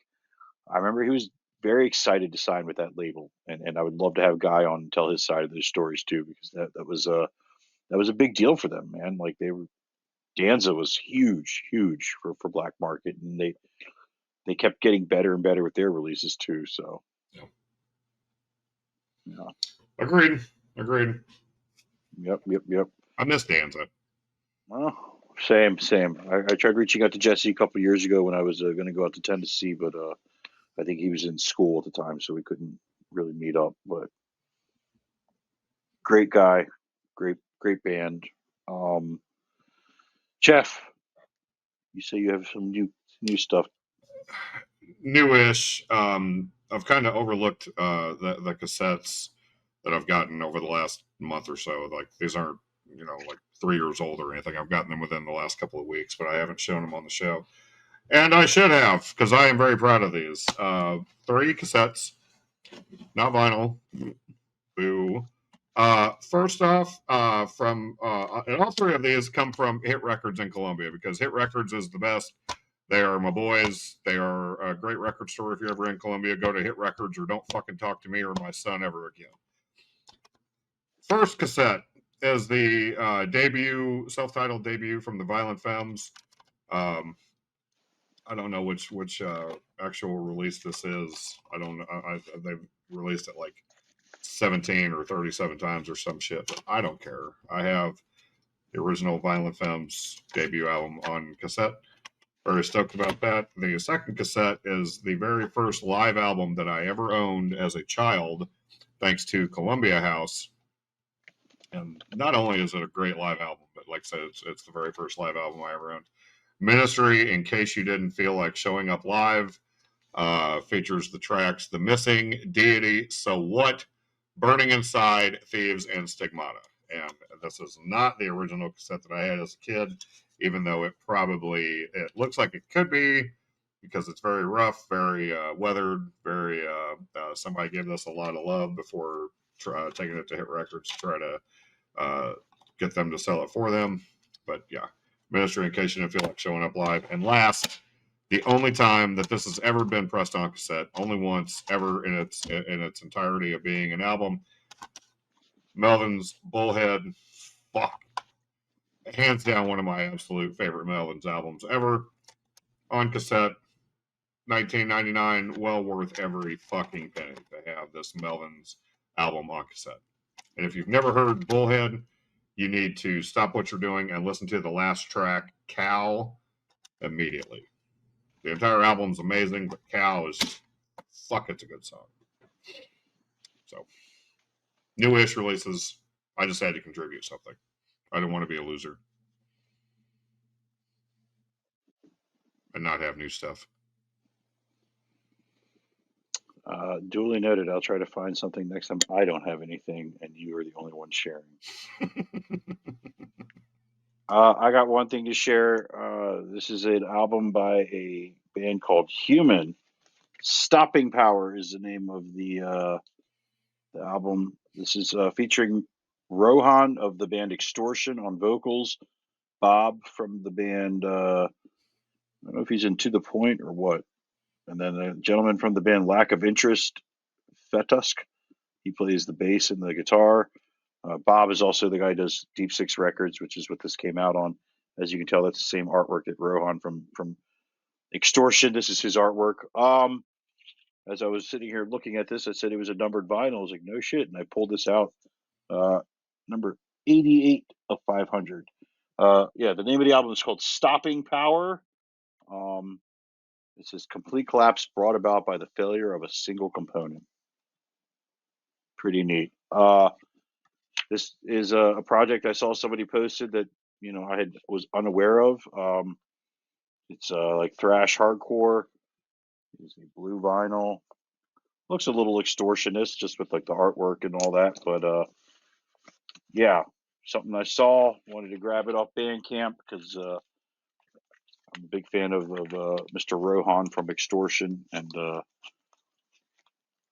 I remember he was very excited to sign with that label, and I would love to have Guy on and tell his side of those stories too, because that was a big deal for them, man. Like they were Danza was huge for Black Market, and they kept getting better and better with their releases too. So Yeah. yeah, Agreed. Agreed. yep. I miss Danza. Well, same. I tried reaching out to Jesse a couple years ago when I was going to go out to Tennessee, but I think he was in school at the time, so we couldn't really meet up. But great guy, great band. Um, Jeff, you say you have some new stuff. Newish. I've kind of overlooked the cassettes that I've gotten over the last month or so. Like these aren't like 3 years old or anything. I've gotten them within the last couple of weeks, but I haven't shown them on the show. And I should have because I am very proud of these. 3 cassettes, not vinyl. Boo. First off, and all 3 of these come from Hit Records in Columbia because Hit Records is the best. They are my boys. They are a great record store. If you're ever in Columbia, go to Hit Records or don't fucking talk to me or my son ever again. First cassette is the self-titled debut from the Violent Femmes. Um, I don't know which actual release this is. I don't know. They've released it like 17 or 37 times or some shit, but I don't care. I have the original Violent Femmes debut album on cassette. Very stoked about that. The second cassette is the very first live album that I ever owned as a child, thanks to Columbia House. And not only is it a great live album, but like I said, it's the very first live album I ever owned. Ministry, in case you didn't feel like showing up live, features the tracks The Missing, Deity, So What, Burning Inside, Thieves, and Stigmata. And this is not the original cassette that I had as a kid, even though it looks like it could be because it's very rough, very weathered, very, somebody gave this a lot of love before taking it to Hit Records to try to uh, get them to sell it for them. But yeah, Ministry, in case you didn't feel like showing up live. And last, the only time that this has ever been pressed on cassette, only once ever in its entirety of being an album, Melvin's Bullhead. Fuck. hands down one of my absolute favorite Melvins albums ever. On cassette, 1999, well worth every fucking penny to have this Melvins album on cassette. And if you've never heard Bullhead, you need to stop what you're doing and listen to the last track, Cow, immediately. The entire album's amazing, but Cow is just, fuck, it's a good song. So, new-ish releases, I just had to contribute something. I don't want to be a loser and not have new stuff. Duly noted. I'll try to find something next time I don't have anything, and you are the only one sharing. I got one thing to share. This is an album by a band called Human. Stopping Power is the name of the album. This is featuring Rohan of the band Extortion on vocals, Bob from the band, I don't know if he's in To The Point or what, and then a gentleman from the band Lack of Interest, Fetusk. He plays the bass and the guitar. Bob is also the guy who does Deep Six Records, which is what this came out on. As you can tell, that's the same artwork that Rohan from Extortion. This is his artwork. As I was sitting here looking at this, I said it was a numbered vinyl. I was like, no shit, and I pulled this out. Number 88 of 500. Yeah, the name of the album is called Stopping Power. It says complete collapse brought about by the failure of a single component. Pretty neat. This is a project I saw somebody posted that I was unaware of. It's like thrash hardcore. It's a blue vinyl. Looks a little extortionist just with like the artwork and all that, but yeah, something I saw. Wanted to grab it off Bandcamp because I'm a big fan of Mr. Rohan from Extortion, and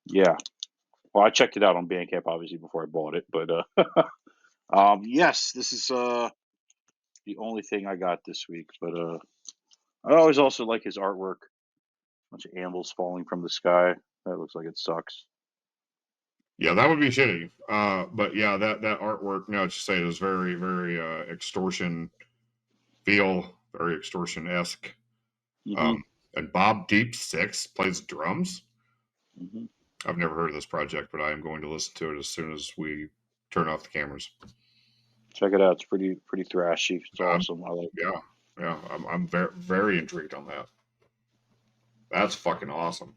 yeah. Well, I checked it out on Bandcamp obviously before I bought it, but yes, this is the only thing I got this week. But I always also like his artwork. Bunch of anvils falling from the sky. That looks like it sucks. Yeah, that would be shitty. But yeah, that artwork, now that you say it, is very, very extortion feel, very extortion-esque. Mm-hmm. And Bob Deep Six plays drums. Mm-hmm. I've never heard of this project, but I am going to listen to it as soon as we turn off the cameras. Check it out. It's pretty thrashy. It's awesome. I like it. Yeah. I'm very, very intrigued on that. That's fucking awesome.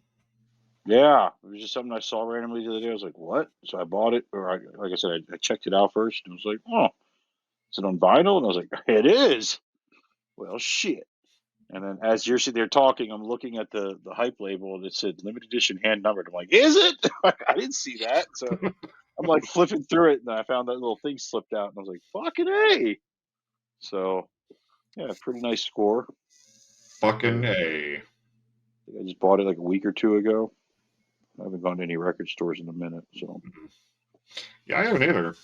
Yeah, it was just something I saw randomly the other day. I was like, "What?" So I bought it, or like I said, I checked it out first, and was like, "Oh, is it on vinyl?" And I was like, "It is." Well, shit. And then as you're sitting there talking, I'm looking at the hype label, and it said limited edition hand numbered. I'm like, "Is it?" I didn't see that, so I'm like flipping through it, and I found that little thing slipped out, and I was like, "Fucking A!" So yeah, pretty nice score. Fucking A. I just bought it like a week or two ago. I haven't gone to any record stores in a minute, so. Yeah, I haven't either.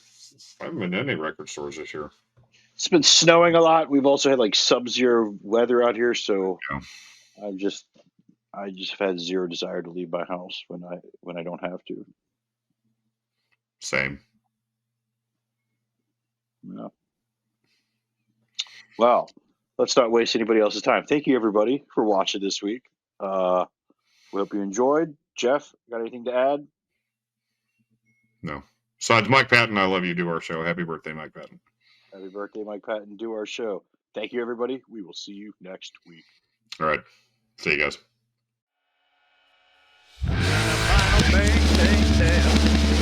I haven't been to any record stores this year. It's been snowing a lot. We've also had like sub-zero weather out here, so Yeah. I just have had zero desire to leave my house when I don't have to. Same. Yeah. Well, let's not waste anybody else's time. Thank you everybody for watching this week. We hope you enjoyed. Jeff, got anything to add? No. Besides Mike Patton, I love you. Do our show. Happy birthday, Mike Patton. Happy birthday, Mike Patton. Do our show. Thank you, everybody. We will see you next week. All right. See you guys. And a final bang, bang, down.